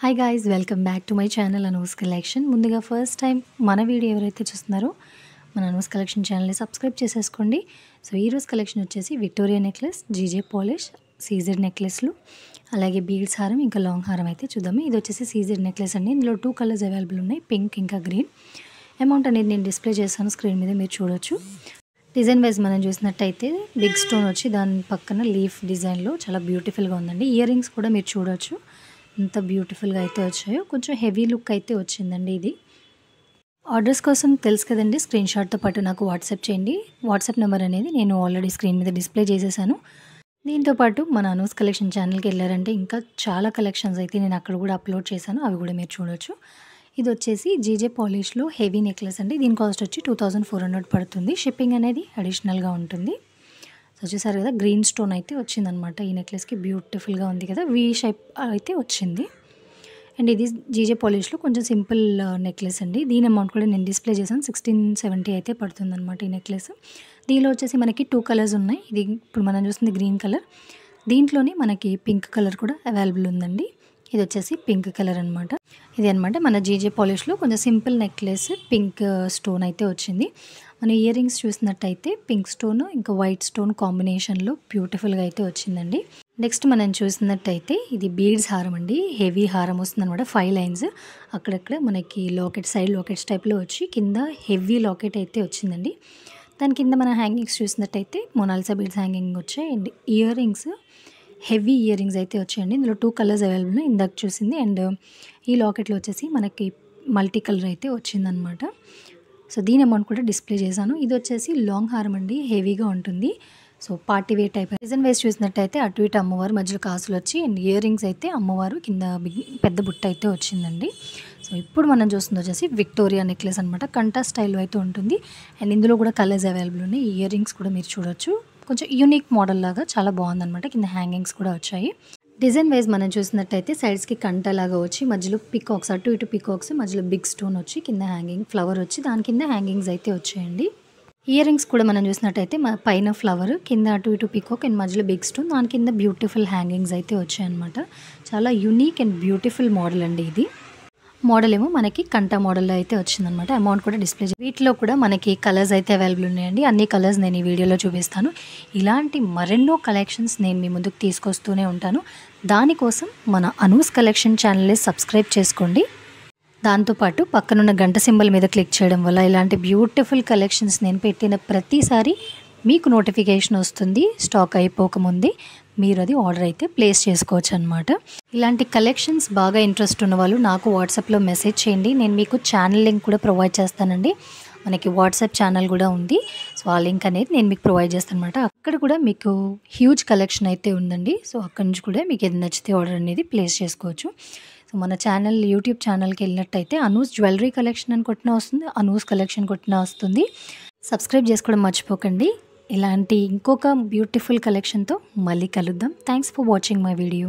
Hi guys welcome back to my channel Anu's collection. ముందుగా first time మన video ఎవరైతే చూస్తున్నారో మన అనూస్ కలెక్షన్ ఛానల్ని సబ్స్క్రైబ్ చేసేసుకోండి. సో ఈరోజు కలెక్షన్ వచ్చేసి విక్టోరియా నెక్లెస్, జీజే పాలిష్, సీజర్ నెక్లెస్లు, అలాగే బీడ్స్ హారం, ఇంకా లాంగ్ హారం అయితే చూద్దాము. ఇది వచ్చేసి సీజర్ నెక్లెస్ అండి. ఇందులో 2 కలర్స్ అవైలబుల్ ఉన్నాయి, పింక్ ఇంకా గ్రీన్. అమౌంట్ అనేది నేను డిస్ప్లే చేస్తాను స్క్రీన్ మీద, మీరు చూడొచ్చు. డిజైన్ వైజ్ మనం చూసినట్టయితే బిగ్ స్టోన్ వచ్చి దాని పక్కన లీఫ్ డిజైన్లో చాలా బ్యూటిఫుల్గా ఉందండి. ఇయర్ రింగ్స్ కూడా మీరు చూడొచ్చు ఎంత బ్యూటిఫుల్గా అయితే వచ్చాయో. కొంచెం హెవీ లుక్ అయితే వచ్చిందండి. ఇది ఆర్డర్స్ కోసం తెలుసు కదండి, స్క్రీన్ షాట్తో పాటు నాకు వాట్సాప్ చేయండి. వాట్సాప్ నెంబర్ అనేది నేను ఆల్రెడీ స్క్రీన్ మీద డిస్ప్లే చేసేసాను. దీంతోపాటు మన అనూస్ కలెక్షన్ ఛానల్కి వెళ్ళారంటే ఇంకా చాలా కలెక్షన్స్ అయితే నేను అక్కడ కూడా అప్లోడ్ చేశాను, అవి కూడా మీరు చూడొచ్చు. ఇది వచ్చేసి జీజే పాలిష్లో హెవీ నెక్లెస్ అండి. దీని కాస్ట్ వచ్చి 2400 పడుతుంది. షిప్పింగ్ అనేది అడిషనల్గా ఉంటుంది. సో చూసారు కదా, గ్రీన్ స్టోన్ అయితే వచ్చిందనమాట ఈ నెక్లెస్కి. బ్యూటిఫుల్గా ఉంది కదా, వీ షేప్ అయితే వచ్చింది. అండ్ ఇది జీజే పాలిష్లో కొంచెం సింపుల్ నెక్లెస్ అండి. దీని అమౌంట్ కూడా నేను డిస్ప్లే చేశాను. 1670 అయితే పడుతుంది అనమాట ఈ నెక్లెస్. దీనిలో వచ్చేసి మనకి 2 కలర్స్ ఉన్నాయి. ఇది ఇప్పుడు మనం చూస్తుంది గ్రీన్ కలర్, దీంట్లోనే మనకి పింక్ కలర్ కూడా అవైలబుల్ ఉందండి. ఇది వచ్చేసి పింక్ కలర్ అనమాట. ఇది అనమాట మన జీజే పాలిష్లో కొంచెం సింపుల్ నెక్లెస్, పింక్ స్టోన్ అయితే వచ్చింది. మన ఇయర్ రింగ్స్ చూసినట్టయితే పింక్ స్టోన్ ఇంకా వైట్ స్టోన్ కాంబినేషన్లో బ్యూటిఫుల్గా అయితే వచ్చిందండి. నెక్స్ట్ మనం చూసినట్టయితే ఇది బీడ్స్ హారం అండి. హెవీ హారం వస్తుంది అనమాట. 5 లైన్స్ అక్కడక్కడ మనకి లాకెట్, సైడ్ లాకెట్స్ టైప్లో వచ్చి కింద హెవీ లాకెట్ అయితే వచ్చిందండి. దాని కింద మన హ్యాంగింగ్స్ చూసినట్టయితే మొనాలిసా బీడ్స్ హ్యాంగింగ్ వచ్చాయి. And ear rings, heavy ear rings అయితే వచ్చాయండి. ఇందులో 2 కలర్స్ అవైలబుల్ ఉన్నాయి, ఇందాక చూసింది. అండ్ ఈ లాకెట్లో వచ్చేసి మనకి మల్టీ కలర్ అయితే వచ్చిందనమాట. సో దీని అమౌంట్ కూడా డిస్ప్లే చేశాను. ఇది వచ్చేసి లాంగ్ హారం అండి, హెవీగా ఉంటుంది. So party wear type. Design ways చూసినట్టయితే అటు ఇటు అమ్మవారు, మధ్యలో కాసులు వచ్చి, అండ్ ఇయర్ రింగ్స్ అయితే అమ్మవారు, కింద పెద్ద బుట్ట అయితే వచ్చిందండి. సో ఇప్పుడు మనం చూస్తుంది వచ్చేసి విక్టోరియా నెక్లెస్ అనమాట. కంటా స్టైల్లో అయితే ఉంటుంది. అండ్ ఇందులో కూడా కలర్స్ అవైలబుల్ ఉన్నాయి. ఇయర్ రింగ్స్ కూడా మీరు చూడొచ్చు. కొంచెం యూనిక్ మోడల్ లాగా చాలా బాగుందనమాట. కింద హ్యాంగింగ్స్ కూడా వచ్చాయి. డిజైన్ వైజ్ మనం చూసినట్టయితే సైడ్స్కి కంటలాగా వచ్చి, మధ్యలో పికాక్స్, అటు ఇటు పికాక్స్, మధ్యలో బిగ్ స్టోన్ వచ్చి, కింద హ్యాంగింగ్ ఫ్లవర్ వచ్చి, దాని కింద హ్యాంగింగ్స్ అయితే వచ్చాయండి. ఇయర్ రింగ్స్ కూడా మనం చూసినట్టయితే పైన ఫ్లవర్, కింద అటు ఇటు పికాక్, అండ్ మధ్యలో బిగ్ స్టోన్, దాని కింద బ్యూటిఫుల్ హ్యాంగింగ్స్ అయితే వచ్చాయన్నమాట. చాలా యూనిక్ అండ్ బ్యూటిఫుల్ మోడల్ అండి ఇది. మోడల్ ఏమో మనకి కంటా మోడల్లో అయితే వచ్చిందనమాట. అమౌంట్ కూడా డిస్ప్లే. వీటిలో కూడా మనకి కలర్స్ అయితే అవైలబుల్ ఉన్నాయండి. అన్ని కలర్స్ నేను ఈ వీడియోలో చూపిస్తాను. ఇలాంటి మరెన్నో కలెక్షన్స్ నేను మీ ముందుకు తీసుకొస్తూనే ఉంటాను. దానికోసం మన అనూస్ కలెక్షన్ ఛానల్ని సబ్స్క్రైబ్ చేసుకోండి. దాంతోపాటు పక్కనున్న గంట సింబల్ మీద క్లిక్ చేయడం వల్ల ఇలాంటి బ్యూటిఫుల్ కలెక్షన్స్ నేను పెట్టిన ప్రతిసారి మీకు నోటిఫికేషన్ వస్తుంది. స్టాక్ అయిపోకముందే మీరు అది ఆర్డర్ అయితే ప్లేస్ చేసుకోవచ్చు అనమాట. ఇలాంటి కలెక్షన్స్ బాగా ఇంట్రెస్ట్ ఉన్న వాళ్ళు నాకు వాట్సాప్లో మెసేజ్ చేయండి. నేను మీకు ఛానల్ లింక్ కూడా ప్రొవైడ్ చేస్తానండి. మనకి వాట్సాప్ ఛానల్ కూడా ఉంది. సో ఆ లింక్ అనేది నేను మీకు ప్రొవైడ్ చేస్తాను అనమాట. అక్కడ కూడా మీకు హ్యూజ్ కలెక్షన్ అయితే ఉందండి. సో అక్కడి నుంచి కూడా మీకు ఏది నచ్చితే ఆర్డర్ అనేది ప్లేస్ చేసుకోవచ్చు. సో మన ఛానల్ యూట్యూబ్ ఛానల్కి వెళ్ళినట్టయితే అనూస్ జ్యువెలరీ కలెక్షన్ అని కొట్టినా వస్తుంది, అనూస్ కలెక్షన్ కొట్టినా వస్తుంది. సబ్స్క్రైబ్ చేసుకోవడం మర్చిపోకండి. ఇలాంటి ఇంకొక బ్యూటిఫుల్ కలెక్షన్తో మళ్ళీ కలుద్దాం. Thanks for watching my video.